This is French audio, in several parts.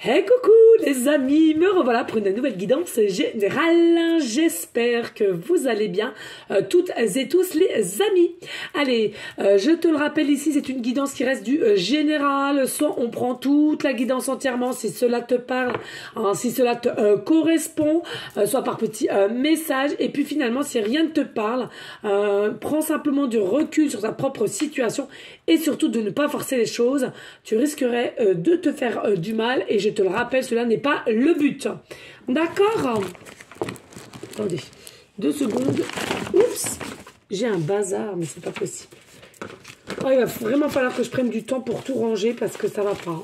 Hey coucou les amis, me revoilà pour une nouvelle guidance générale. J'espère que vous allez bien, toutes et tous les amis. Allez, je te le rappelle ici, c'est une guidance qui reste du général. Soit on prend toute la guidance entièrement si cela te parle, hein, si cela te correspond, soit par petits messages. Et puis finalement, si rien ne te parle, prends simplement du recul sur ta propre situation et surtout de ne pas forcer les choses. Tu risquerais de te faire du mal et je te le rappelle, cela n'est pas le but. D'accord? Attendez, 2 secondes. Oups, j'ai un bazar, mais c'est pas possible. Oh, il va vraiment falloir que je prenne du temps pour tout ranger parce que ça va pas.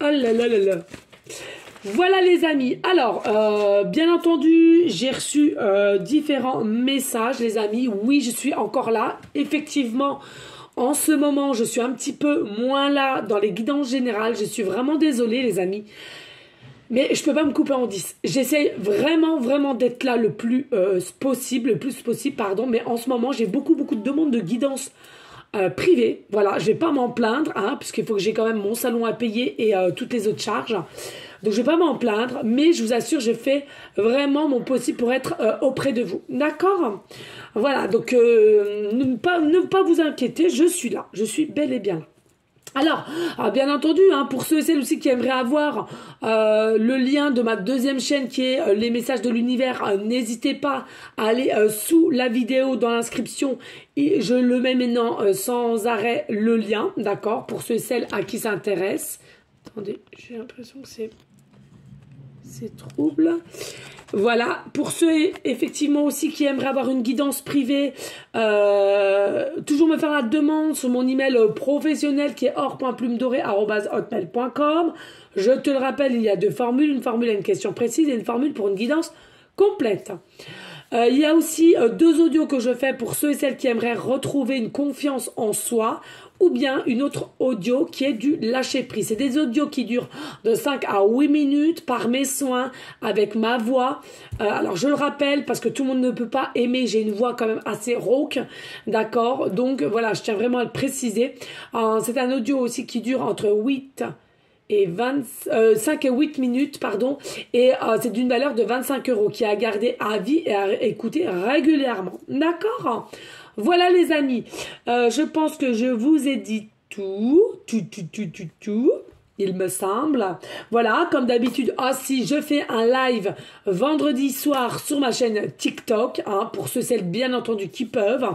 Oh là là là là. Voilà les amis. Alors, bien entendu, j'ai reçu différents messages, les amis. Oui, je suis encore là. Effectivement, en ce moment, je suis un petit peu moins là dans les guidances générales. Je suis vraiment désolée, les amis. Mais je peux pas me couper en 10. J'essaie vraiment d'être là le plus possible, pardon. Mais en ce moment, j'ai beaucoup de demandes de guidance privée. Voilà, je vais pas m'en plaindre, hein, puisqu'il faut que j'ai quand même mon salon à payer et toutes les autres charges. Donc je vais pas m'en plaindre, mais je vous assure, je fais vraiment mon possible pour être auprès de vous. D'accord? Voilà, donc ne pas vous inquiéter, je suis là, je suis bel et bien là. Alors, bien entendu, hein, pour ceux et celles aussi qui aimeraient avoir le lien de ma deuxième chaîne qui est les messages de l'univers, n'hésitez pas à aller sous la vidéo dans l'inscription et je le mets maintenant sans arrêt le lien, d'accord, pour ceux et celles à qui ça intéresse. Attendez, j'ai l'impression que c'est trouble. Voilà, pour ceux effectivement aussi qui aimeraient avoir une guidance privée, toujours me faire la demande sur mon email professionnel qui est or.plumedorée@hotmail.com. Je te le rappelle, il y a 2 formules, une formule à une question précise et une formule pour une guidance complète. Il y a aussi 2 audios que je fais pour ceux et celles qui aimeraient retrouver une confiance en soi ou bien une autre audio qui est du lâcher prise. C'est des audios qui durent de 5 à 8 minutes par mes soins avec ma voix. Alors je le rappelle parce que tout le monde ne peut pas aimer, j'ai une voix quand même assez rauque, d'accord? Donc voilà, je tiens vraiment à le préciser. C'est un audio aussi qui dure entre 5 et 8 minutes, pardon, et c'est d'une valeur de 25 € qui est à garder à vie et à écouter régulièrement. D'accord? Voilà les amis, je pense que je vous ai dit tout, il me semble. Voilà, comme d'habitude, si je fais un live vendredi soir sur ma chaîne TikTok, hein, pour ceux et celles bien entendu qui peuvent.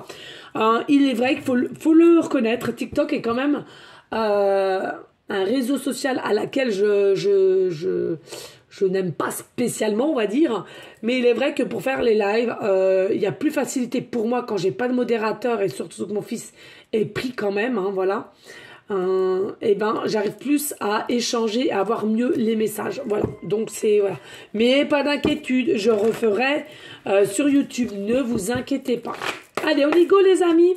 Il est vrai qu'il faut le reconnaître, TikTok est quand même un réseau social à laquelle je n'aime pas spécialement, on va dire, mais il est vrai que pour faire les lives, il y a plus facilité pour moi quand j'ai pas de modérateur et surtout que mon fils est pris quand même, hein, voilà. Et ben j'arrive plus à échanger, à avoir mieux les messages, voilà. Donc c'est voilà. Mais pas d'inquiétude, je referai sur YouTube, ne vous inquiétez pas. Allez, on y go les amis.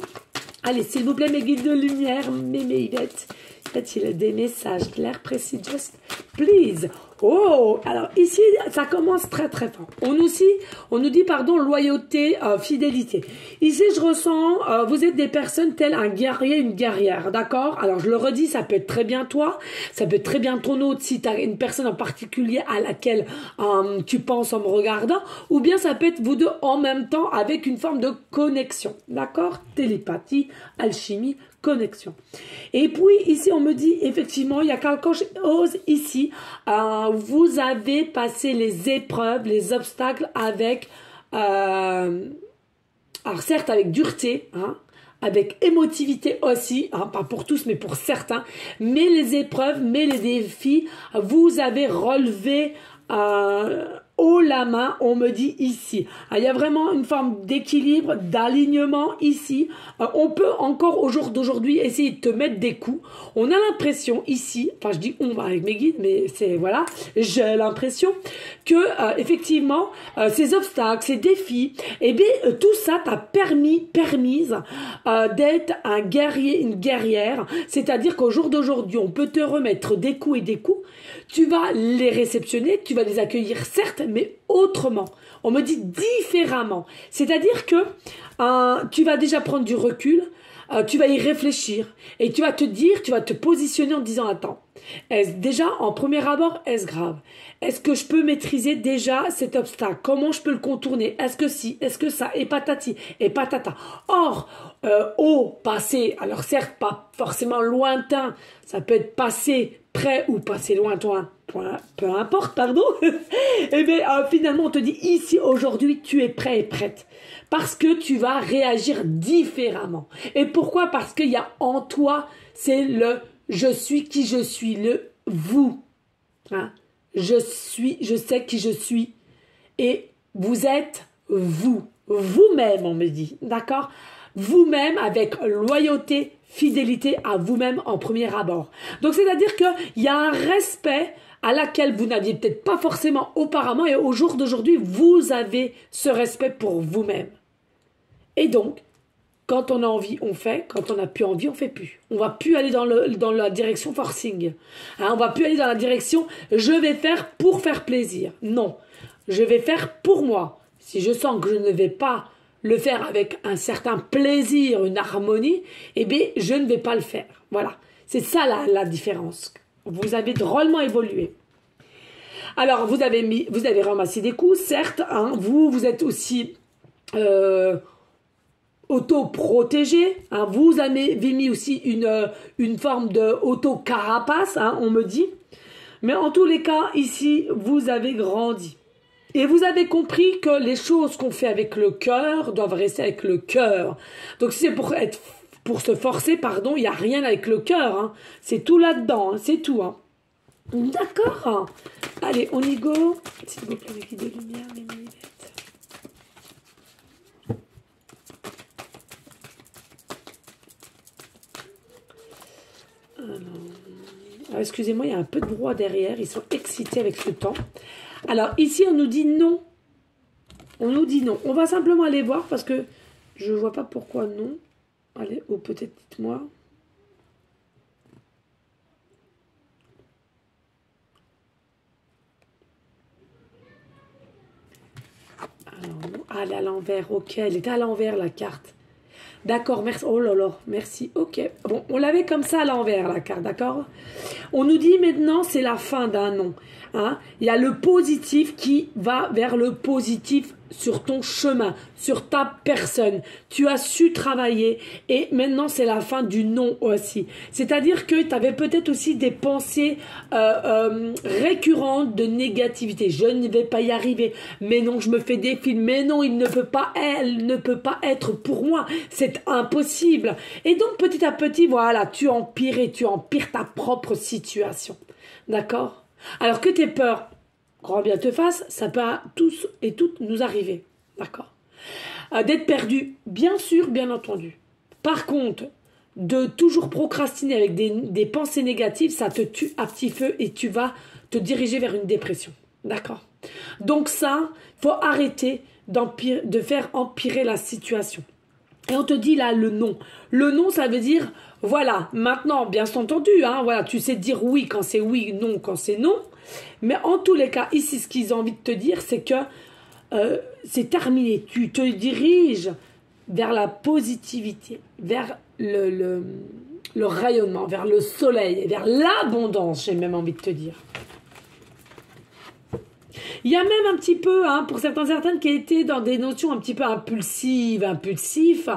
Allez, s'il vous plaît, mes guides de lumière, mes Yvette. Il a des messages clairs, précis, just please. Oh, alors ici, ça commence très fort. On nous dit, pardon, loyauté, fidélité. Ici, je ressens, vous êtes des personnes telles un guerrier, une guerrière, d'accord? Alors, je le redis, ça peut être très bien toi, ça peut être très bien ton autre si tu as une personne en particulier à laquelle tu penses en me regardant, ou bien ça peut être vous deux en même temps avec une forme de connexion, d'accord? Télépathie, alchimie, connexion. Et puis ici on me dit effectivement il y a quelque chose ici, vous avez passé les épreuves, les obstacles avec alors certes avec dureté, hein, avec émotivité aussi, hein, pas pour tous mais pour certains, mais les épreuves, mais les défis, vous avez relevé haut la main, on me dit ici. Il y a vraiment une forme d'équilibre, d'alignement ici. On peut encore au jour d'aujourd'hui essayer de te mettre des coups. On a l'impression ici, enfin je dis on avec mes guides, mais c'est voilà, j'ai l'impression que effectivement ces obstacles, ces défis, et bien tout ça t'a permise d'être un guerrier, une guerrière. C'est-à-dire qu'au jour d'aujourd'hui, on peut te remettre des coups et des coups. Tu vas les réceptionner, tu vas les accueillir certes, mais autrement. On me dit différemment. C'est-à-dire que tu vas déjà prendre du recul. tu vas y réfléchir et tu vas te dire, tu vas te positionner en disant, attends, déjà, en premier abord, est-ce grave? Est-ce que je peux maîtriser déjà cet obstacle? Comment je peux le contourner? Est-ce que si? Est-ce que ça? Et patati, et patata. Or, au passé, alors certes, pas forcément lointain, ça peut être passé près ou passé lointain, peu importe, pardon. Et bien, finalement, on te dit, ici, aujourd'hui, tu es prêt et prête. Parce que tu vas réagir différemment. Et pourquoi? Parce qu'il y a en toi, c'est le je suis qui je suis, le vous. Hein? Je sais qui je suis. Et vous êtes vous. Vous-même, on me dit. D'accord? Vous-même avec loyauté, fidélité à vous-même en premier abord. Donc, c'est-à-dire qu'il y a un respect à laquelle vous n'aviez peut-être pas forcément auparavant et au jour d'aujourd'hui, vous avez ce respect pour vous-même. Et donc, quand on a envie, on fait. Quand on n'a plus envie, on fait plus. On va plus aller dans la direction forcing. Hein, on va plus aller dans la direction je vais faire pour faire plaisir. Non, je vais faire pour moi. Si je sens que je ne vais pas le faire avec un certain plaisir, une harmonie, eh bien, je ne vais pas le faire. Voilà, c'est ça la différence. Vous avez drôlement évolué. Alors, vous avez ramassé des coups, certes. Hein, vous êtes aussi auto-protégé. Hein, vous avez mis aussi une forme de auto-carapace, hein, on me dit. Mais en tous les cas, ici, vous avez grandi. Et vous avez compris que les choses qu'on fait avec le cœur doivent rester avec le cœur. Donc si c'est pour se forcer, pardon, il n'y a rien avec le cœur. Hein. C'est tout là-dedans, hein, c'est tout. Hein. D'accord. Allez, on y go. S'il vous plaît, les guides de lumière, les millimettes. Alors, excusez-moi, il y a un peu de brouhaha derrière. Ils sont excités avec ce temps. Alors, ici, on nous dit non. On nous dit non. On va simplement aller voir parce que je ne vois pas pourquoi non. Allez, ou peut-être dites-moi. Alors, non. Ah, elle est à l'envers. Ok, elle est à l'envers, la carte. D'accord, merci. Oh là là, merci. Ok. Bon, on l'avait comme ça à l'envers, la carte, d'accord? On nous dit maintenant, c'est la fin d'un nom. Hein? Il y a le positif qui va vers le positif sur ton chemin, sur ta personne. Tu as su travailler et maintenant, c'est la fin du non aussi. C'est-à-dire que tu avais peut-être aussi des pensées récurrentes de négativité. Je ne vais pas y arriver. Mais non, je me fais des films. Mais non, elle ne peut pas être pour moi. C'est impossible. Et donc, petit à petit, voilà, tu empires ta propre situation. D'accord? Alors que tes peurs, grand bien te fasse, ça peut à tous et toutes nous arriver. D'accord? D'être perdu, bien sûr, bien entendu. Par contre, de toujours procrastiner avec des pensées négatives, ça te tue à petit feu et tu vas te diriger vers une dépression. D'accord? Donc ça, il faut arrêter de faire empirer la situation. Et on te dit là le non. Le non, ça veut dire, voilà, maintenant, bien entendu, hein, voilà, tu sais dire oui quand c'est oui, non quand c'est non. Mais en tous les cas, ici, ce qu'ils ont envie de te dire, c'est que c'est terminé. Tu te diriges vers la positivité, vers le rayonnement, vers le soleil, vers l'abondance, j'ai même envie de te dire. Il y a même un petit peu, hein, pour certaines qui étaient dans des notions un petit peu impulsif.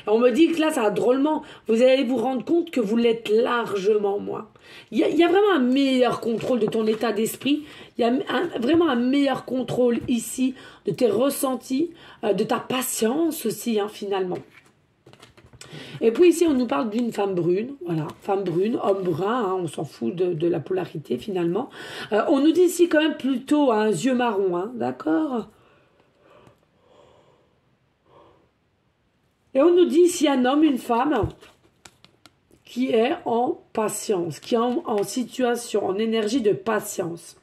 On me dit que là, ça a drôlement, vous allez vous rendre compte que vous l'êtes largement moins. Il y a vraiment un meilleur contrôle de ton état d'esprit. Il y a vraiment un meilleur contrôle ici de tes ressentis, de ta patience aussi, hein, finalement. Et puis ici, on nous parle d'une femme brune, voilà, femme brune, homme brun, hein, on s'en fout de la polarité finalement. On nous dit ici quand même plutôt un yeux marron, hein, d'accord? Et on nous dit ici un homme, une femme qui est en patience, qui est en situation, en énergie de patience.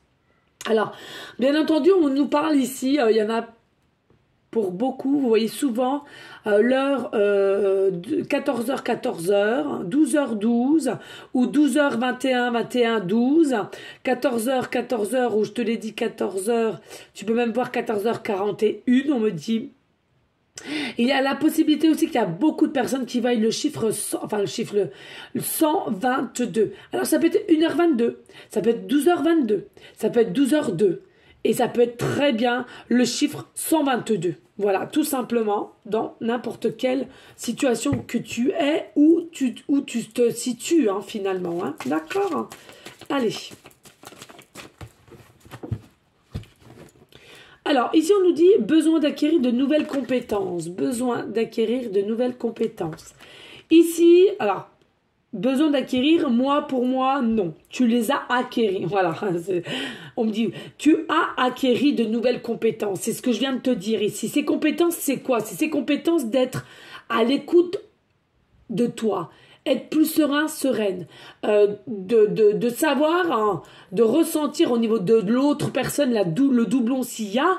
Alors, bien entendu, on nous parle ici, il y en a pour beaucoup, vous voyez souvent l'heure 14h, 14h, 12h12 ou 12h21, 21, 12, 14h, 14h, ou je te l'ai dit 14h, tu peux même voir 14h41, on me dit Il y a la possibilité aussi qu'il y a beaucoup de personnes qui voient le chiffre 100, enfin le 122. Alors ça peut être 1h22, ça peut être 12h22, ça peut être 12h02. Et ça peut être très bien le chiffre 122. Voilà, tout simplement, dans n'importe quelle situation que tu es, où tu te situes, hein, finalement. Hein. D'accord? Allez. Alors, ici, on nous dit besoin d'acquérir de nouvelles compétences. Besoin d'acquérir de nouvelles compétences. Ici, alors, besoin d'acquérir, moi, pour moi, non. Tu les as acquéris. Voilà. On me dit, tu as acquéri de nouvelles compétences. C'est ce que je viens de te dire ici. Ces compétences, c'est quoi? C'est ces compétences d'être à l'écoute de toi. Être plus serein, sereine, de savoir, hein, de ressentir au niveau de l'autre personne le doublon s'il y a,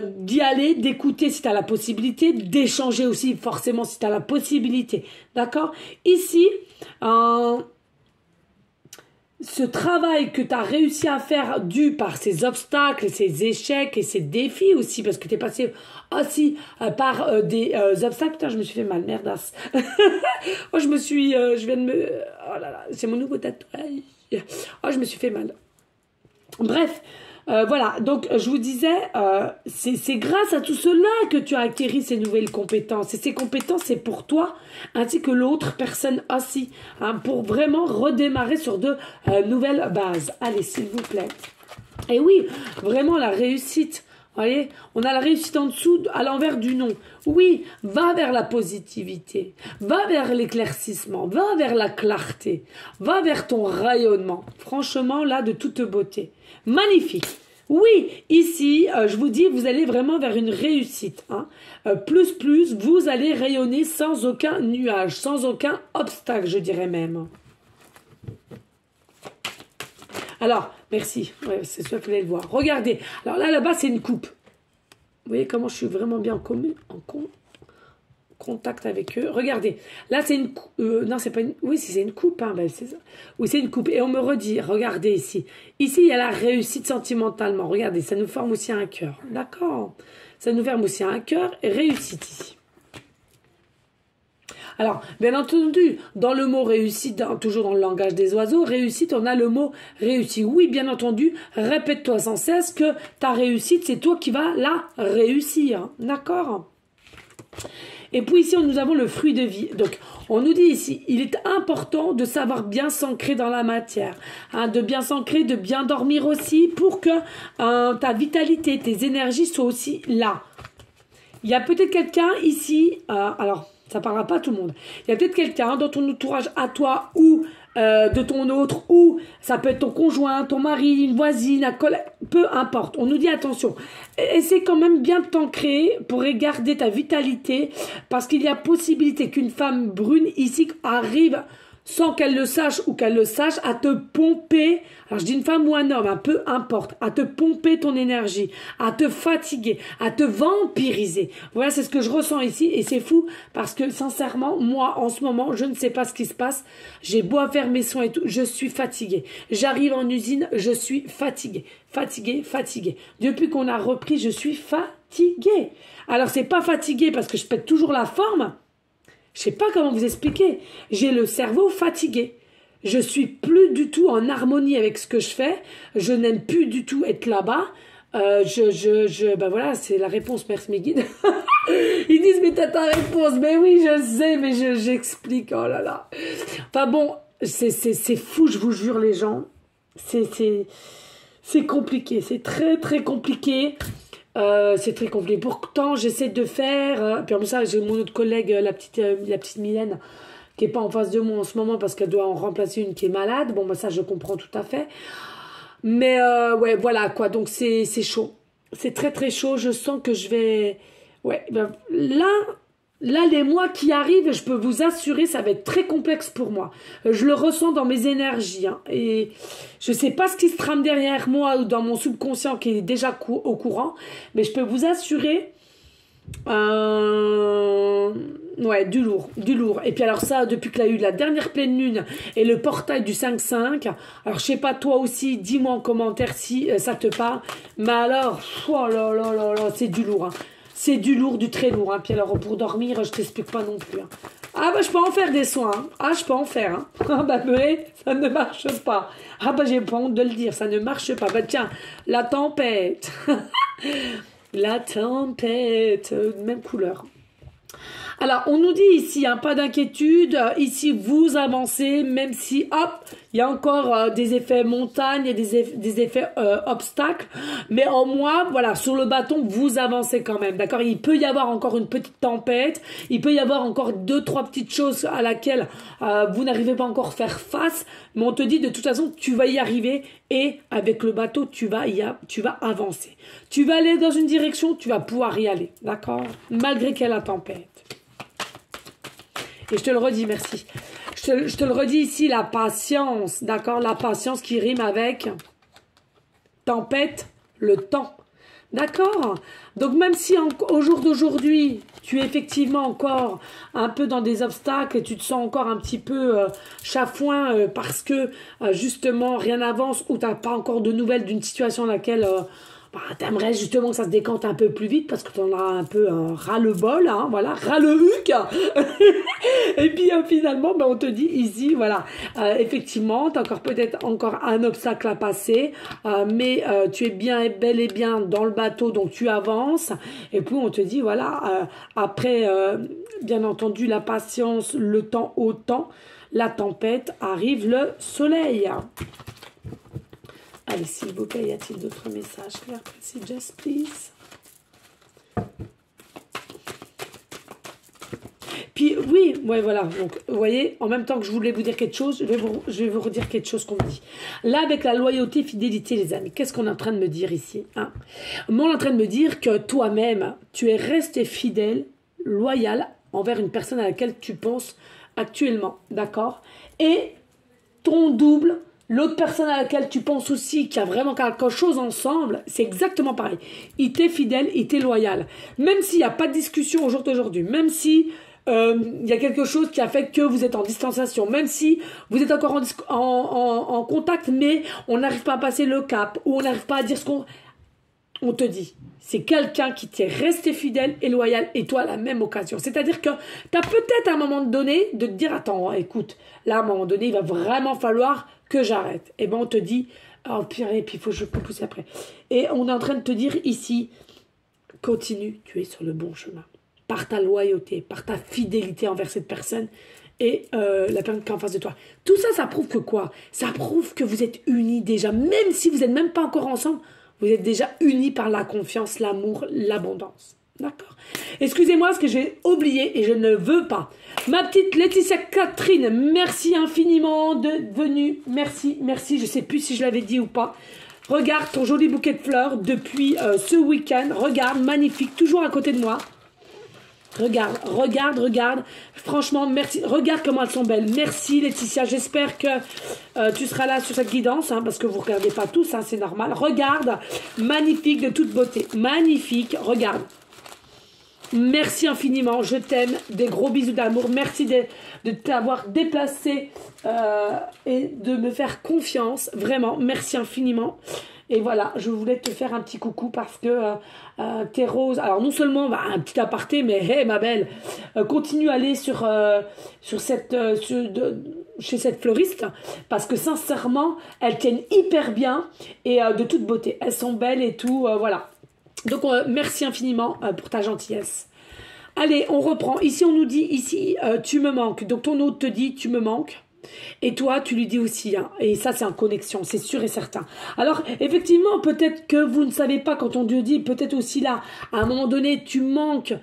d'y aller, d'écouter si tu as la possibilité, d'échanger aussi forcément si tu as la possibilité. D'accord? Ici, ce travail que tu as réussi à faire dû par ces obstacles, ces échecs et ces défis aussi, parce que tu es passé aussi par des obstacles. Putain, je me suis fait mal, merdasse. Oh, je viens de me... Oh là là, c'est mon nouveau tatouage. Oh, je me suis fait mal. Bref, voilà, donc je vous disais, c'est grâce à tout cela que tu as acquis ces nouvelles compétences. Et ces compétences, c'est pour toi, ainsi que l'autre personne aussi, hein, pour vraiment redémarrer sur de nouvelles bases. Allez, s'il vous plaît. Et oui, vraiment la réussite. Vous voyez, on a la réussite en dessous, à l'envers du nom. Oui, va vers la positivité, va vers l'éclaircissement, va vers la clarté, va vers ton rayonnement. Franchement, là, de toute beauté. Magnifique. Oui, ici, je vous dis, vous allez vraiment vers une réussite. Hein. Plus, vous allez rayonner sans aucun nuage, sans aucun obstacle, je dirais même. Alors, merci. Ouais, c'est ça que vous allez le voir. Regardez. Alors là-bas, c'est une coupe. Vous voyez comment je suis vraiment bien en contact avec eux. Regardez. Là, c'est une coupe. Non, c'est pas une... Oui, c'est une coupe. Hein, ben, c'est ça. Oui, c'est une coupe. Et on me redit, regardez ici. Ici, il y a la réussite sentimentalement. Regardez, ça nous forme aussi un cœur. D'accord? Ça nous forme aussi un cœur et réussite ici. Alors, bien entendu, dans le mot réussite, toujours dans le langage des oiseaux, réussite, on a le mot réussi. Oui, bien entendu, répète-toi sans cesse que ta réussite, c'est toi qui vas la réussir. D'accord? Et puis ici, nous avons le fruit de vie. Donc, on nous dit ici, il est important de savoir bien s'ancrer dans la matière, hein, de bien s'ancrer, de bien dormir aussi, pour que ta vitalité, tes énergies soient aussi là. Il y a peut-être quelqu'un ici, alors... ça ne parlera pas à tout le monde. Il y a peut-être quelqu'un dans ton entourage à toi ou de ton autre, ou ça peut être ton conjoint, ton mari, une voisine, un collègue, peu importe. On nous dit attention, essaie quand même bien de t'ancrer pour garder ta vitalité, parce qu'il y a possibilité qu'une femme brune ici arrive sans qu'elle le sache ou qu'elle le sache, à te pomper, alors je dis une femme ou un homme, peu importe, à te pomper ton énergie, à te fatiguer, à te vampiriser. Voilà, c'est ce que je ressens ici, et c'est fou, parce que sincèrement, moi, en ce moment, je ne sais pas ce qui se passe, j'ai beau à faire mes soins et tout, je suis fatiguée. J'arrive en usine, je suis fatiguée, fatiguée. Depuis qu'on a repris, je suis fatiguée. Alors, c'est pas fatiguée parce que je pète toujours la forme. Je sais pas comment vous expliquer. J'ai le cerveau fatigué. Je suis plus du tout en harmonie avec ce que je fais. Je n'aime plus du tout être là-bas. Ben voilà, c'est la réponse, merci mes guides. Ils disent, mais t'as ta réponse. Mais oui, je sais, mais j'explique. Oh là là. Enfin bon, c'est fou, je vous jure, les gens. C'est compliqué. C'est très, très compliqué. C'est très compliqué. Pourtant, j'essaie de faire... puis en plus, ça, j'ai mon autre collègue, la petite Mylène, qui est pas en face de moi en ce moment parce qu'elle doit en remplacer une qui est malade. Bon, bah, ça, je comprends tout à fait. Mais ouais, voilà, quoi. Donc, c'est chaud. C'est très, très chaud. Je sens que je vais... Ouais, ben, là, les mois qui arrivent, je peux vous assurer, ça va être très complexe pour moi. Je le ressens dans mes énergies. Hein, et je ne sais pas ce qui se trame derrière moi ou dans mon subconscient qui est déjà au courant. Mais je peux vous assurer... ouais, du lourd. Et puis alors ça, depuis qu'il y a eu la dernière pleine lune et le portail du 5-5, alors je sais pas, toi aussi, dis-moi en commentaire si ça te parle. Mais alors, oh là là là là, c'est du lourd. Hein. c'est du lourd, du très lourd. Hein. Puis alors, pour dormir, je t'explique pas non plus. Hein. Ah bah, je peux en faire des soins. Hein. Ah, je peux en faire. Hein. Ah bah, mais ça ne marche pas. Ah bah, j'ai pas honte de le dire, ça ne marche pas. Bah tiens, la tempête. La tempête, même couleur. Alors, on nous dit ici, hein, pas d'inquiétude, ici vous avancez, même si, hop, il y a encore des effets montagne et des effets obstacles, mais en moins, voilà, sur le bâton, vous avancez quand même, d'accord? Il peut y avoir encore une petite tempête, il peut y avoir encore 2-3 petites choses à laquelle vous n'arrivez pas encore à faire face, mais on te dit de toute façon, tu vas y arriver et avec le bateau, tu vas avancer. Tu vas aller dans une direction, tu vas pouvoir y aller, d'accord? Malgré qu'il y ait la tempête. Et je te le redis, merci. Je te le redis ici, la patience, d'accord? La patience qui rime avec tempête, le temps. D'accord? Donc même si au jour d'aujourd'hui, tu es effectivement encore un peu dans des obstacles et tu te sens encore un petit peu chafouin parce que justement rien n'avance ou tu n'as pas encore de nouvelles d'une situation dans laquelle... tu aimerais justement que ça se décante un peu plus vite parce que tu en as un peu un ras-le-bol, hein, voilà, ras-le-huc. Et puis finalement, on te dit ici, voilà, effectivement, tu as peut-être encore un obstacle à passer, mais tu es bien bel et bien dans le bateau, donc tu avances. Et puis on te dit, voilà, après, bien entendu, la patience, le temps au temps, la tempête, arrive le soleil. Allez, s'il vous plaît, y a-t-il d'autres messages? Merci, just please. Puis, oui, ouais, voilà. Donc, vous voyez, en même temps que je voulais vous dire quelque chose, je vais vous redire quelque chose qu'on me dit. Là, avec la loyauté, fidélité, les amis, qu'est-ce qu'on est en train de me dire ici, hein? Moi, on est en train de me dire que toi-même, tu es resté fidèle, loyal envers une personne à laquelle tu penses actuellement, d'accord? Et ton double... L'autre personne à laquelle tu penses aussi, qui a vraiment quelque chose ensemble, c'est exactement pareil. Il t'est fidèle, il t'est loyal. Même s'il n'y a pas de discussion au jour d'aujourd'hui, même si il y a quelque chose qui a fait que vous êtes en distanciation, même si vous êtes encore en contact, mais on n'arrive pas à passer le cap, ou on n'arrive pas à dire ce qu'on... On te dit, c'est quelqu'un qui t'est resté fidèle et loyal, et toi, à la même occasion. C'est-à-dire que tu as peut-être à un moment donné de te dire, attends, écoute, là, à un moment donné, il va vraiment falloir que j'arrête. Et on te dit, oh purée, puis il faut que je peux pousser après. Et on est en train de te dire ici, continue, tu es sur le bon chemin. Par ta loyauté, par ta fidélité envers cette personne et la personne qui est en face de toi. Tout ça, ça prouve que quoi? Ça prouve que vous êtes unis déjà, même si vous n'êtes même pas encore ensemble. Vous êtes déjà unis par la confiance, l'amour, l'abondance. D'accord? Excusez-moi, ce que j'ai oublié et je ne veux pas. Ma petite Laetitia Catherine, merci infiniment de venue. Merci, merci. Je ne sais plus si je l'avais dit ou pas. Regarde ton joli bouquet de fleurs depuis ce week-end. Regarde, magnifique, toujours à côté de moi. Regarde, regarde, regarde. Franchement, merci. Regarde comment elles sont belles. Merci Laetitia. J'espère que tu seras là sur cette guidance, hein, parce que vous ne regardez pas tous, hein, c'est normal. Regarde, magnifique, de toute beauté. Magnifique, regarde. Merci infiniment, je t'aime. Des gros bisous d'amour. Merci de t'avoir déplacé et de me faire confiance. Vraiment, merci infiniment. Et voilà, je voulais te faire un petit coucou parce que tes roses... Alors non seulement un petit aparté, mais hey, ma belle, continue à aller chez cette fleuriste parce que sincèrement, elles tiennent hyper bien et de toute beauté. Elles sont belles et tout, voilà. Donc merci infiniment pour ta gentillesse. Allez, on reprend. Ici, on nous dit, ici, tu me manques. Donc ton hôte te dit, tu me manques. Et toi, tu lui dis aussi, hein, et ça c'est en connexion, c'est sûr et certain. Alors, effectivement, peut-être que vous ne savez pas quand on te dit, peut-être aussi là, à un moment donné, tu manques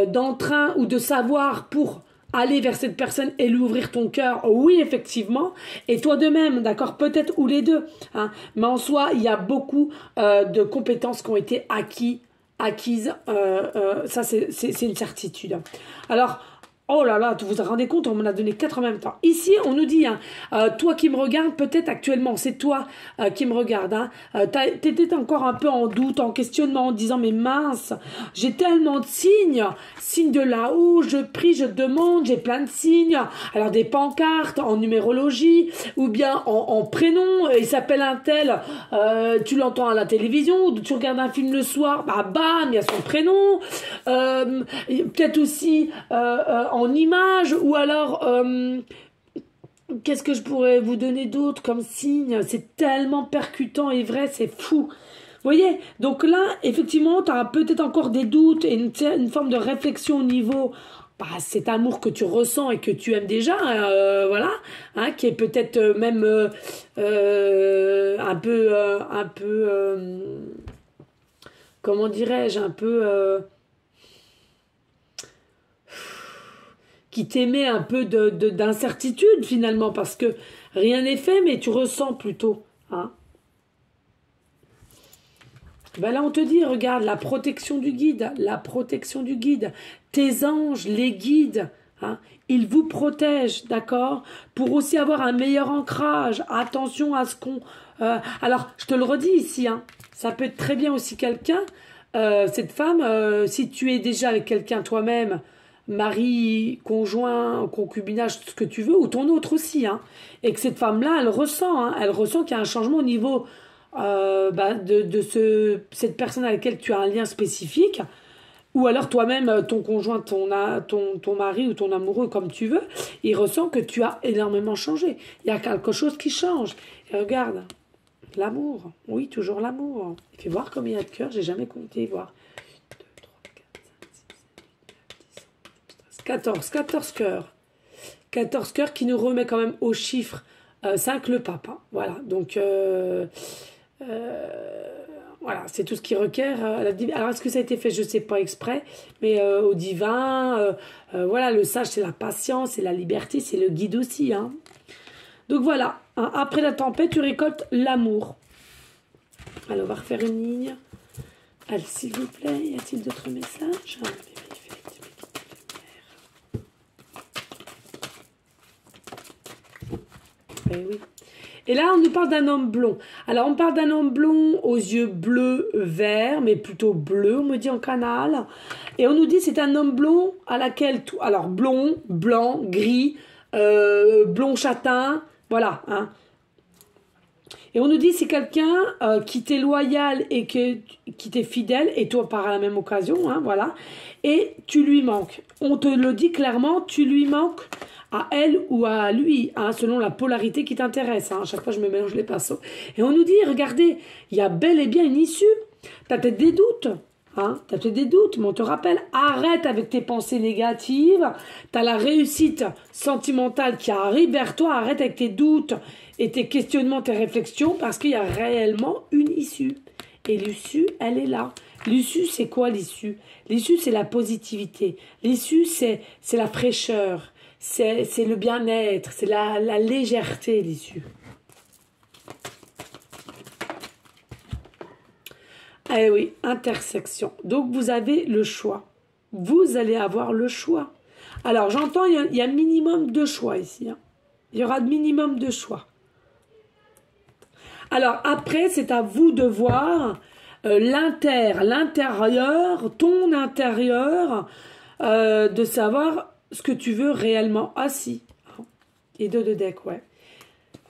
d'entrain ou de savoir pour aller vers cette personne et lui ouvrir ton cœur. Oui, effectivement. Et toi de même, d'accord, peut-être ou les deux. Hein. Mais en soi, il y a beaucoup de compétences qui ont été acquises. Ça, c'est une certitude. Alors, Oh là là, vous vous rendez compte, on m'en a donné 4 en même temps. Ici, on nous dit, hein, toi qui me regardes, peut-être actuellement, c'est toi qui me regarde. Hein, t'étais encore un peu en doute, en questionnement, en disant, mais mince, j'ai tellement de signes de là-haut, je prie, je demande, j'ai plein de signes. Alors des pancartes en numérologie, ou bien en prénom, il s'appelle un tel, tu l'entends à la télévision, ou tu regardes un film le soir, bah bam, il y a son prénom. Peut-être aussi en images, ou alors qu'est-ce que je pourrais vous donner d'autre comme signe? C'est tellement percutant et vrai, c'est fou. Vous voyez? Donc là, effectivement, tu as peut-être encore des doutes et une forme de réflexion au niveau cet amour que tu ressens et que tu aimes déjà, voilà, hein, qui est peut-être même un peu comment dirais-je, un peu qui t'émet un peu d'incertitude finalement, parce que rien n'est fait, mais tu ressens plutôt. Hein. Ben là, on te dit, regarde, la protection du guide, tes anges, les guides, hein, ils vous protègent, d'accord, pour aussi avoir un meilleur ancrage. Attention à ce qu'on... alors, je te le redis ici, hein, ça peut être très bien aussi quelqu'un, cette femme, si tu es déjà avec quelqu'un toi-même, mari, conjoint, concubinage, ce que tu veux, ou ton autre aussi, hein, et que cette femme-là, elle ressent qu'il y a un changement au niveau cette personne avec laquelle tu as un lien spécifique, ou alors toi-même, ton conjoint, ton mari ou ton amoureux, comme tu veux, il ressent que tu as énormément changé. Il y a quelque chose qui change. Et regarde, l'amour, oui, toujours l'amour. Fais voir combien il y a de cœurs, j'ai jamais compté, voir. 14 cœurs. 14 cœurs qui nous remet quand même au chiffre 5 le pape. Hein. Voilà, donc voilà, c'est tout ce qui requiert. Alors, est-ce que ça a été fait? Je ne sais pas exprès, mais au divin, voilà, le sage, c'est la patience, c'est la liberté, c'est le guide aussi. Hein. Donc voilà, hein, après la tempête, tu récoltes l'amour. Alors, on va refaire une ligne. Allez, s'il vous plaît, y a-t-il d'autres messages? Oui. Et là, on nous parle d'un homme blond. Alors, on parle d'un homme blond aux yeux bleus, verts, mais plutôt bleus, on me dit en canal. Et on nous dit c'est un homme blond à laquelle... Alors, blond, blanc, gris, blond châtain, voilà. Hein. Et on nous dit c'est quelqu'un qui t'est loyal et qui t'est fidèle, et toi par la même occasion, hein, voilà. Et tu lui manques. On te le dit clairement, tu lui manques à elle ou à lui, hein, selon la polarité qui t'intéresse. Hein. À chaque fois, je me mélange les pinceaux. Et on nous dit, regardez, il y a bel et bien une issue. Tu as peut-être des doutes. Hein, tu as peut-être des doutes, mais on te rappelle, arrête avec tes pensées négatives. Tu as la réussite sentimentale qui arrive vers toi. Arrête avec tes doutes et tes questionnements, tes réflexions, parce qu'il y a réellement une issue. Et l'issue, elle est là. L'issue, c'est quoi l'issue? L'issue, c'est la positivité. L'issue, c'est la fraîcheur. C'est le bien-être, c'est la légèreté, l'issue. Eh oui, intersection. Donc, vous avez le choix. Vous allez avoir le choix. Alors, j'entends, il y a minimum de choix ici. Hein. Il y aura minimum de choix. Alors, après, c'est à vous de voir l'intérieur, ton intérieur, de savoir ce que tu veux réellement. Ah si. Et deux de deck, ouais.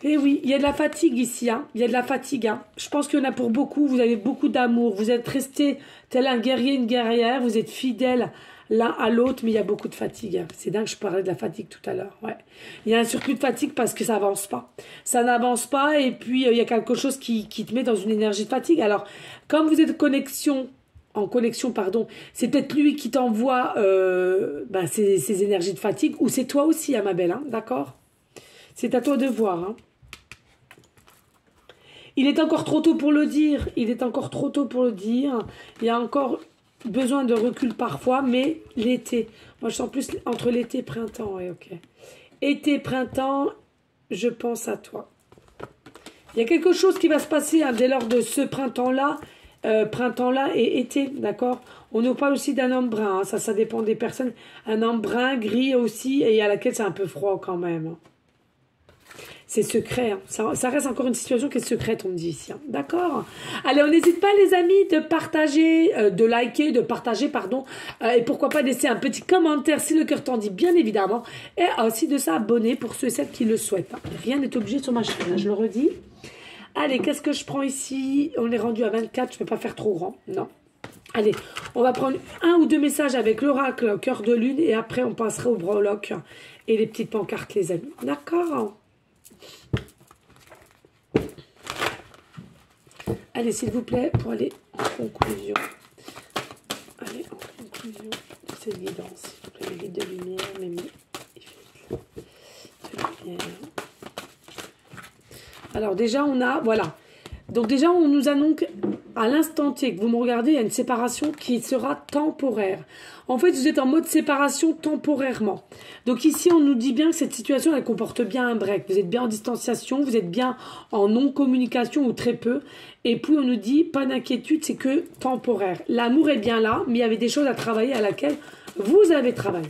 Et oui, il y a de la fatigue ici. Hein. Il y a de la fatigue. Hein. Je pense qu'il y en a pour beaucoup. Vous avez beaucoup d'amour. Vous êtes resté tel un guerrier, une guerrière. Vous êtes fidèles l'un à l'autre, mais il y a beaucoup de fatigue. C'est dingue, je parlais de la fatigue tout à l'heure. Ouais. Il y a un surplus de fatigue parce que ça n'avance pas. Ça n'avance pas et puis il y a quelque chose qui te met dans une énergie de fatigue. Alors, comme vous êtes en connexion, c'est peut-être lui qui t'envoie ces énergies de fatigue, ou c'est toi aussi, hein, ma belle, hein, d'accord? C'est à toi de voir. Hein. Il est encore trop tôt pour le dire, il y a encore besoin de recul parfois, mais l'été, moi je sens plus entre l'été et printemps, ouais, ok. Été, printemps, je pense à toi. Il y a quelque chose qui va se passer hein, dès lors de ce printemps-là, printemps-là et été, d'accord? On nous parle aussi d'un homme brun, hein, ça dépend des personnes. Un homme brun, gris aussi, et à laquelle c'est un peu froid quand même. C'est secret, hein. Ça reste encore une situation qui est secrète, on me dit ici. Hein. D'accord? Allez, on n'hésite pas, les amis, de partager, de liker, de partager, pardon. Et pourquoi pas laisser un petit commentaire si le cœur t'en dit, bien évidemment. Et aussi de s'abonner pour ceux et celles qui le souhaitent. Hein. Rien n'est obligé sur ma chaîne, hein, je le redis. Allez, qu'est-ce que je prends ici? On est rendu à 24, je ne vais pas faire trop grand. Non. Allez, on va prendre 1 ou 2 messages avec l'oracle, cœur de lune. Et après, on passera au breloque et les petites pancartes, les amis. D'accord? Allez, s'il vous plaît, pour aller en conclusion. Allez, en conclusion de cette guidance. S'il vous plaît, les guides de lumière, mes de lumière. Alors, déjà, on a, voilà. Donc, déjà, on nous annonce à l'instant T que vous me regardez, il y a une séparation qui sera temporaire. En fait, vous êtes en mode séparation temporairement. Donc ici, on nous dit bien que cette situation, elle comporte bien un break. Vous êtes bien en distanciation, vous êtes bien en non-communication ou très peu. Et puis, on nous dit, pas d'inquiétude, c'est que temporaire. L'amour est bien là, mais il y avait des choses à travailler à laquelle vous avez travaillé.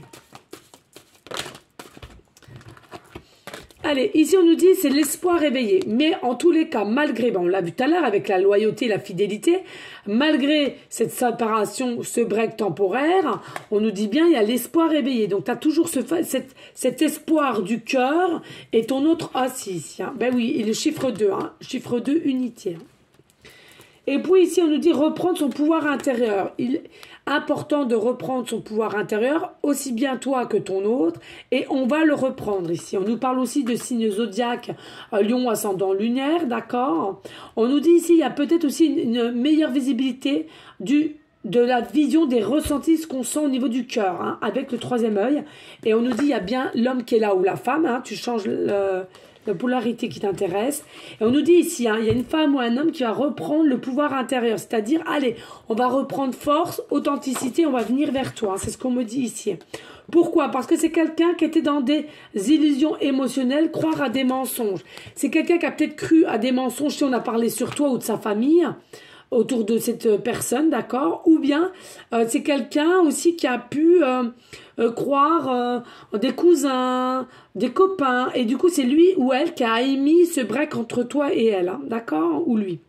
Allez, ici on nous dit c'est l'espoir éveillé. Mais en tous les cas, malgré, on l'a vu tout à l'heure avec la loyauté et la fidélité, malgré cette séparation, ce break temporaire, on nous dit bien il y a l'espoir éveillé. Donc tu as toujours cet espoir du cœur et ton autre assis. Hein. Ben oui, et le chiffre 2, hein, chiffre 2 unité. Hein. Et puis ici on nous dit reprendre son pouvoir intérieur. Il est important de reprendre son pouvoir intérieur, aussi bien toi que ton autre, et on va le reprendre ici. On nous parle aussi de signes zodiaques, lion ascendant lunaire, d'accord? On nous dit ici, il y a peut-être aussi une meilleure visibilité de la vision des ressentis, ce qu'on sent au niveau du cœur, hein, avec le 3e œil. Et on nous dit, il y a bien l'homme qui est là ou la femme, hein, tu changes la polarité qui t'intéresse. Et on nous dit ici, hein, il y a une femme ou un homme qui va reprendre le pouvoir intérieur. C'est-à-dire, allez, on va reprendre force, authenticité, on va venir vers toi. Hein, c'est ce qu'on me dit ici. Pourquoi? Parce que c'est quelqu'un qui était dans des illusions émotionnelles, croire à des mensonges. C'est quelqu'un qui a peut-être cru à des mensonges si on a parlé sur toi ou de sa famille, autour de cette personne, d'accord? Ou bien, c'est quelqu'un aussi qui a pu croire des cousins, des copains, et du coup, c'est lui ou elle qui a émis ce break entre toi et elle, hein, d'accord? Ou lui.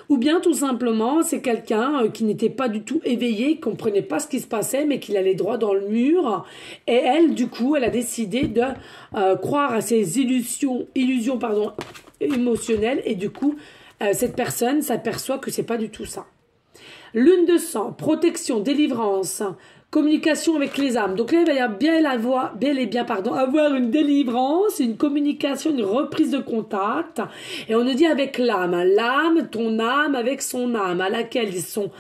Ou bien, tout simplement, c'est quelqu'un qui n'était pas du tout éveillé, qui comprenait pas ce qui se passait, mais qui allait droit dans le mur. Et elle, du coup, elle a décidé de croire à ses illusions émotionnelles, et du coup, cette personne s'aperçoit que c'est pas du tout ça. Lune de sang, protection, délivrance, communication avec les âmes. Donc là, il va y avoir avoir une délivrance, une communication, une reprise de contact. Et on nous dit avec l'âme, hein, l'âme, ton âme avec son âme, à laquelle ils sont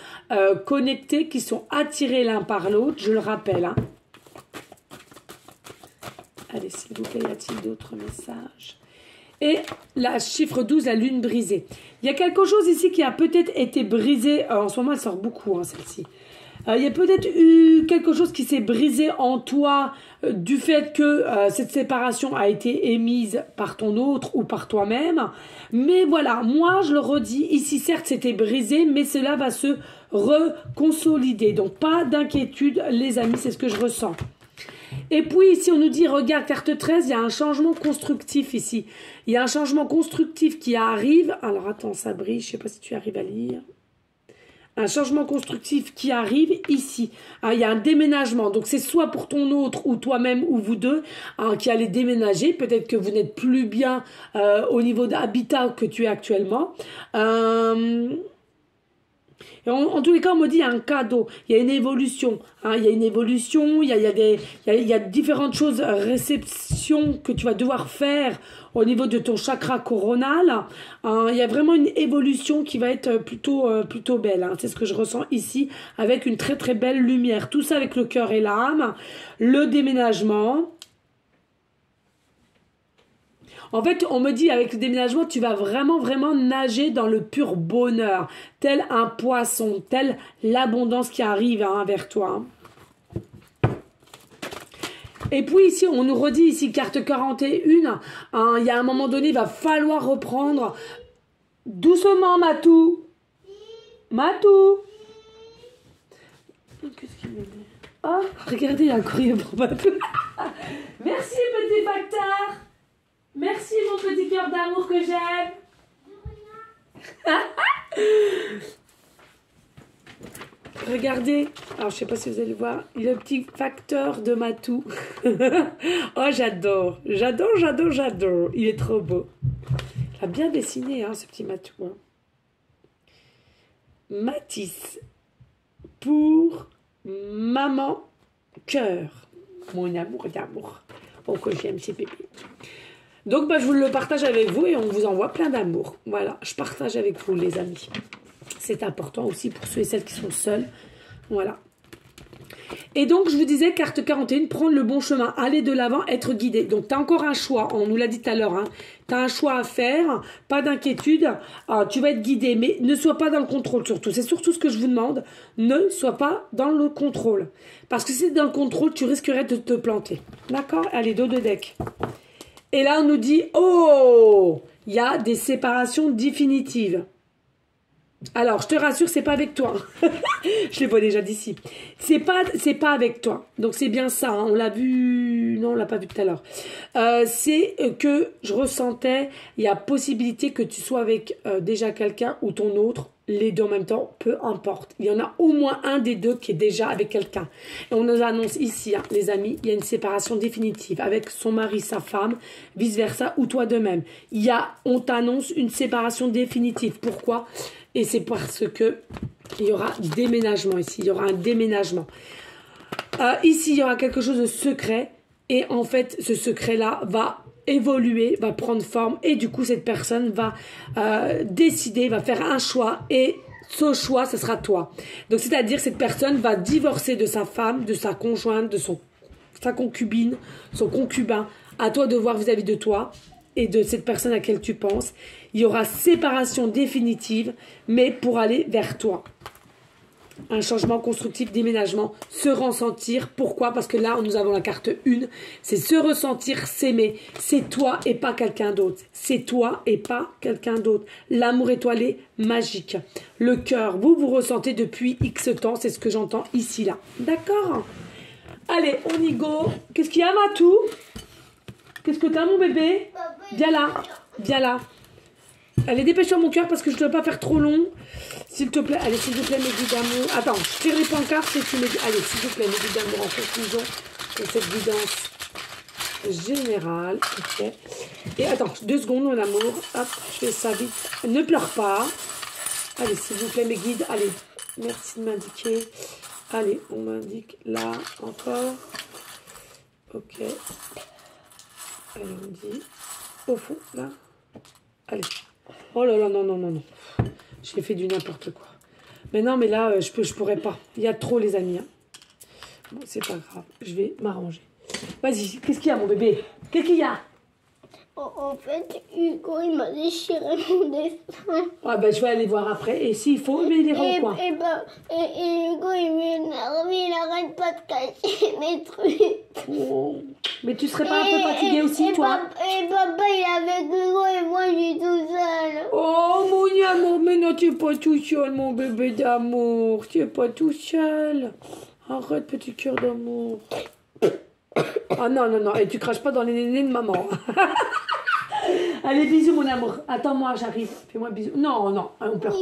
connectés, qui sont attirés l'un par l'autre, je le rappelle. Hein. Allez, s'il vous plaît, y a-t-il d'autres messages? Et la chiffre 12, la lune brisée. Il y a quelque chose ici qui a peut-être été brisé. En ce moment, elle sort beaucoup, hein, celle-ci. Il y a peut-être eu quelque chose qui s'est brisé en toi du fait que cette séparation a été émise par ton autre ou par toi-même. Mais voilà, moi, je le redis, ici, certes, c'était brisé, mais cela va se reconsolider. Donc, pas d'inquiétude, les amis, c'est ce que je ressens. Et puis ici on nous dit, regarde, carte 13, il y a un changement constructif ici. Il y a un changement constructif qui arrive. Alors attends, ça brille, je ne sais pas si tu arrives à lire. Un changement constructif qui arrive ici. Il y a un déménagement. Donc c'est soit pour ton autre ou toi-même ou vous deux qui allez déménager. Peut-être que vous n'êtes plus bien au niveau d'habitat que tu es actuellement. En tous les cas, on me dit il y a un cadeau, il y a une évolution. Hein, il y a une évolution, il y a différentes choses, réceptions que tu vas devoir faire au niveau de ton chakra coronal. Il y a vraiment une évolution qui va être plutôt belle. Hein. C'est ce que je ressens ici avec une très très belle lumière. Tout ça avec le cœur et l'âme, le déménagement. En fait, on me dit, avec le déménagement, tu vas vraiment, vraiment nager dans le pur bonheur, tel un poisson, tel l'abondance qui arrive vers toi. Et puis ici, on nous redit, ici, carte 41, il y a un moment donné, il va falloir reprendre doucement, Matou. Matou. Qu'est-ce qu'il me dit? Oh, regardez, il y a un courrier pour Matou. Merci, petit facteur. Merci, mon petit cœur d'amour que j'aime. Regardez, alors je sais pas si vous allez voir, il a le petit facteur de Matou. Oh, j'adore, j'adore, j'adore, j'adore. Il est trop beau. Il a bien dessiné, hein, ce petit Matou. Hein. Matisse pour maman cœur. Mon amour d'amour. Oh, que j'aime ces bébés. Donc, bah, je vous le partage avec vous et on vous envoie plein d'amour. Voilà, je partage avec vous, les amis. C'est important aussi pour ceux et celles qui sont seuls. Voilà. Et donc, je vous disais, carte 41, prendre le bon chemin, aller de l'avant, être guidé. Donc, tu as encore un choix, on nous l'a dit tout à l'heure. Hein. Tu as un choix à faire, pas d'inquiétude. Tu vas être guidé, mais ne sois pas dans le contrôle surtout. C'est surtout ce que je vous demande. Ne sois pas dans le contrôle. Parce que si tu es dans le contrôle, tu risquerais de te planter. D'accord? Allez, dos de deck. Et là, on nous dit, oh, il y a des séparations définitives. Alors, je te rassure, c'est pas avec toi. Je les vois déjà d'ici. C'est pas avec toi. Donc, c'est bien ça. Hein. On l'a vu... Non, on l'a pas vu tout à l'heure. C'est que je ressentais, il y a possibilité que tu sois avec déjà quelqu'un ou ton autre, les deux en même temps, peu importe. Il y en a au moins un des deux qui est déjà avec quelqu'un. Et on nous annonce ici, hein, les amis, il y a une séparation définitive avec son mari, sa femme, vice-versa, ou toi de même. On t'annonce une séparation définitive. Pourquoi ? Et c'est parce que il y aura déménagement ici. Il y aura un déménagement. Ici, il y aura quelque chose de secret. Et en fait, ce secret-là va évoluer, va prendre forme. Et du coup, cette personne va décider, va faire un choix. Et ce choix, ce sera toi. Donc, c'est-à-dire, cette personne va divorcer de sa femme, de sa conjointe, de sa concubine, son concubin. À toi de voir vis-à-vis de toi et de cette personne à laquelle tu penses. Il y aura séparation définitive, mais pour aller vers toi. Un changement constructif, déménagement, se ressentir. Pourquoi? Parce que là, nous avons la carte 1. C'est se ressentir, s'aimer. C'est toi et pas quelqu'un d'autre. C'est toi et pas quelqu'un d'autre. L'amour étoilé, magique. Le cœur, vous ressentez depuis X temps. C'est ce que j'entends ici, là. D'accord? Allez, on y go. Qu'est-ce qu'il y a, Matou? Qu'est-ce que t'as, mon bébé? Viens là. Viens là. Allez, dépêche-toi, mon cœur, parce que je ne dois pas faire trop long. S'il te plaît, allez, s'il te plaît, mes guides d'amour. Attends, je tire les pancartes et tu me dis. Allez, s'il te plaît, mes guides d'amour, en conclusion de cette guidance générale. Ok. Et attends, 2 secondes, mon amour. Hop, je fais ça vite. Ne pleure pas. Allez, s'il vous plaît, mes guides. Allez, merci de m'indiquer. Allez, on m'indique là, encore. Ok. Allez, on dit. Au fond, là. Allez. Oh là là, non, non, non, non. J'ai fait du n'importe quoi. Mais non, mais là, je pourrais pas. Il y a trop, les amis. Hein. Bon, c'est pas grave. Je vais m'arranger. Vas-y, qu'est-ce qu'il y a, mon bébé? Qu'est-ce qu'il y a? En fait, Hugo, il m'a déchiré mon destin. Ah ben, je vais aller voir après. Et s'il faut, mais il ira au coin. Et Hugo, il m'énerve. Il arrête pas de cacher mes trucs. Oh. Mais tu serais pas un peu fatiguée aussi, toi? Et papa, il est avec Hugo et moi, je suis tout seul. Oh, mon amour, mais non, tu es pas tout seul, mon bébé d'amour. Tu es pas tout seul. Arrête, petit cœur d'amour. Ah non, non, non. Et tu craches pas dans les nénés de maman. Allez, bisous, mon amour. Attends-moi, j'arrive. Fais-moi bisous. Non, non, on pleure.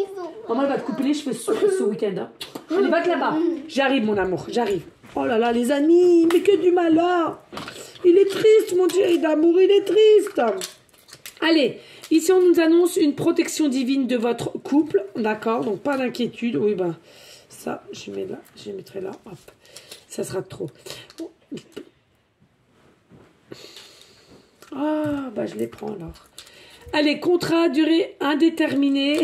Maman, elle va te couper les cheveux ce week-end. Hein. Allez, va-te là-bas. J'arrive, mon amour, j'arrive. Oh là là, les amis, mais que du malheur. Il est triste, mon chéri d'amour, il est triste. Allez, ici, on nous annonce une protection divine de votre couple. D'accord, donc pas d'inquiétude. Oui, ben, ça, je mettrai là. Hop, ça sera trop. Ah, bah je les prends alors. Allez, contrat, durée indéterminée.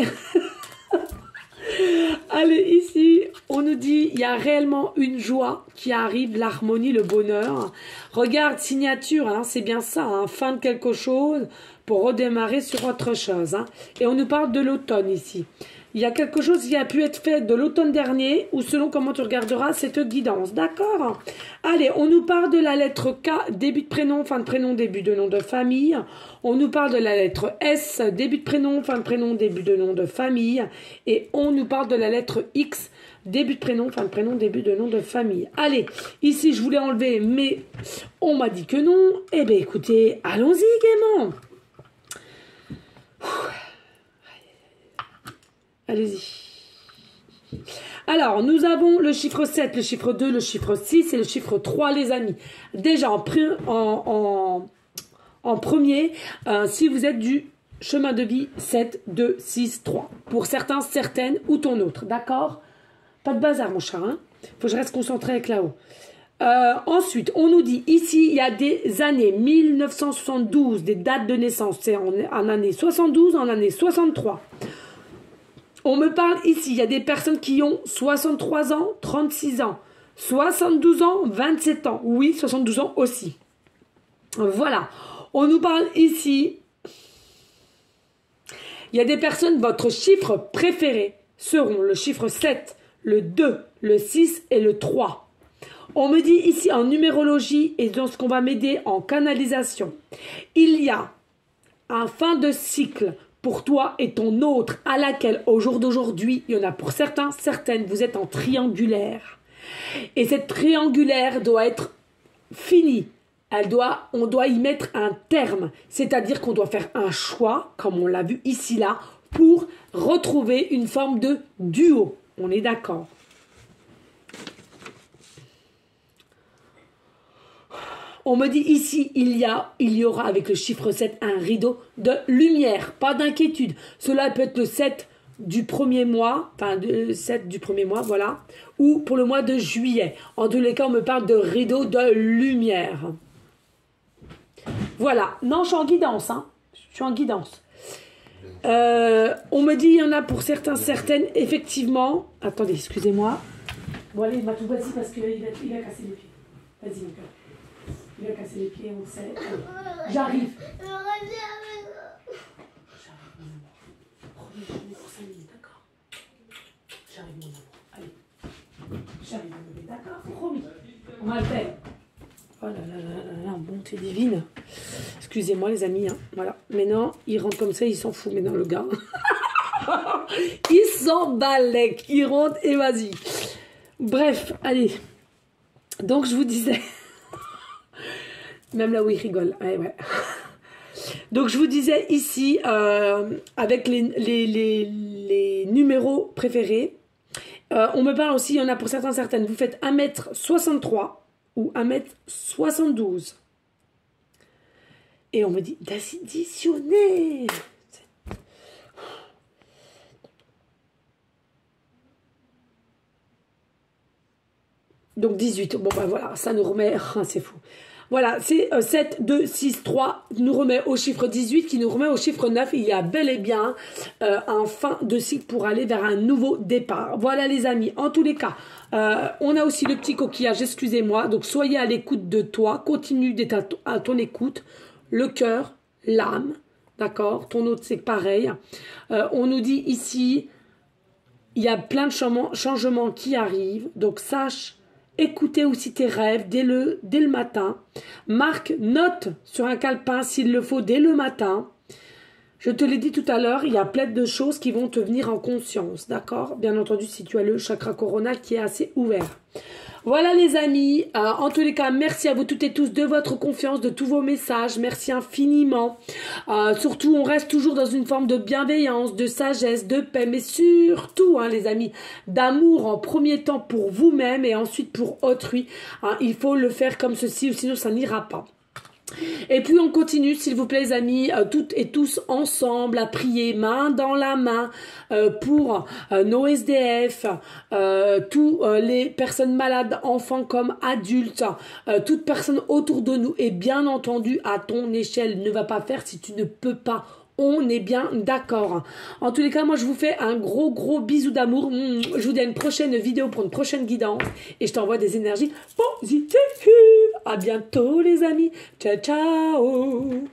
Allez, ici, on nous dit, il y a réellement une joie qui arrive, l'harmonie, le bonheur. Regarde, signature, hein, c'est bien ça, hein, fin de quelque chose, pour redémarrer sur autre chose. Hein. Et on nous parle de l'automne ici. Il y a quelque chose qui a pu être fait de l'automne dernier ou selon comment tu regarderas cette guidance. D'accord? Allez, on nous parle de la lettre K, début de prénom, fin de prénom, début de nom de famille. On nous parle de la lettre S, début de prénom, fin de prénom, début de nom de famille. Et on nous parle de la lettre X, début de prénom, fin de prénom, début de nom de famille. Allez, ici je voulais enlever, mais on m'a dit que non. Eh bien écoutez, allons-y gaiement. Allez-y. Alors, nous avons le chiffre 7, le chiffre 2, le chiffre 6 et le chiffre 3, les amis. Déjà, en premier, si vous êtes du chemin de vie 7, 2, 6, 3. Pour certains, certaines ou ton autre. D'accord? Pas de bazar, mon chat. Hein? Faut que je reste concentré avec là-haut. Ensuite, on nous dit, ici, il y a des années 1972, des dates de naissance. C'est en année 72, en année 63. On me parle ici, il y a des personnes qui ont 63 ans, 36 ans, 72 ans, 27 ans. Oui, 72 ans aussi. Voilà. On nous parle ici, il y a des personnes, votre chiffre préféré seront le chiffre 7, le 2, le 6 et le 3. On me dit ici en numérologie et dans ce qu'on va m'aider en canalisation, il y a un fin de cycle pour toi et ton autre, à laquelle, au jour d'aujourd'hui, il y en a pour certains, certaines, vous êtes en triangulaire. Et cette triangulaire doit être finie. On doit y mettre un terme. C'est-à-dire qu'on doit faire un choix, comme on l'a vu ici, là, pour retrouver une forme de duo. On est d'accord. On me dit ici, il y aura avec le chiffre 7 un rideau de lumière. Pas d'inquiétude. Cela peut être le 7 du premier mois, enfin le 7 du premier mois, voilà. Ou pour le mois de juillet. En tous les cas, on me parle de rideau de lumière. Voilà. Non, je suis en guidance. Hein. Je suis en guidance. On me dit, il y en a pour certains, certaines, effectivement. Attendez, excusez-moi. Bon, allez, Matou, vas-y, parce qu'il a cassé les pieds. Vas-y, mon cœur. Il a cassé les pieds, on le sait. J'arrive. J'arrive, mon amour. Promis, je venais pour 5 minutes, d'accord? J'arrive, mon amour. Allez. J'arrive, mon bébé, d'accord? Promis. On va le faire. Oh là là là là, bonté divine. Excusez-moi, les amis. Hein. Voilà. Maintenant, il rentre comme ça, il s'en fout. Maintenant, le gars. Il s'en balèque. Il rentre et vas-y. Bref, allez. Donc, je vous disais. Même là où il rigole. Ouais, ouais. Donc, je vous disais ici, avec les numéros préférés, on me parle aussi, il y en a pour certains, certaines. Vous faites 1m63 ou 1m72. Et on me dit d'additionner. Donc 18. Bon, ben voilà, ça nous remet. C'est fou. Voilà, c'est 7, 2, 6, 3 nous remet au chiffre 18 qui nous remet au chiffre 9. Il y a bel et bien un fin de cycle pour aller vers un nouveau départ. Voilà les amis, en tous les cas, on a aussi le petit coquillage, excusez-moi. Donc soyez à l'écoute de toi, continue d'être à ton écoute. Le cœur, l'âme, d'accord? Ton autre c'est pareil. On nous dit ici, il y a plein de changements qui arrivent. Donc sache... Écoutez aussi tes rêves dès le matin. Marque, note sur un calepin s'il le faut dès le matin. Je te l'ai dit tout à l'heure, il y a plein de choses qui vont te venir en conscience, d'accord? Bien entendu, si tu as le chakra coronal qui est assez ouvert. Voilà les amis, en tous les cas, merci à vous toutes et tous de votre confiance, de tous vos messages, merci infiniment. Surtout, on reste toujours dans une forme de bienveillance, de sagesse, de paix, mais surtout, hein, les amis, d'amour en premier temps pour vous-même et ensuite pour autrui. Hein, il faut le faire comme ceci, sinon ça n'ira pas. Et puis on continue s'il vous plaît les amis, toutes et tous ensemble à prier main dans la main pour nos SDF, tous les personnes malades, enfants comme adultes, toute personne autour de nous et bien entendu à ton échelle. Ne va pas faire si tu ne peux pas. On est bien d'accord. En tous les cas, moi, je vous fais un gros bisou d'amour. Je vous dis à une prochaine vidéo pour une prochaine guidance. Et je t'envoie des énergies positives. À bientôt, les amis. Ciao, ciao.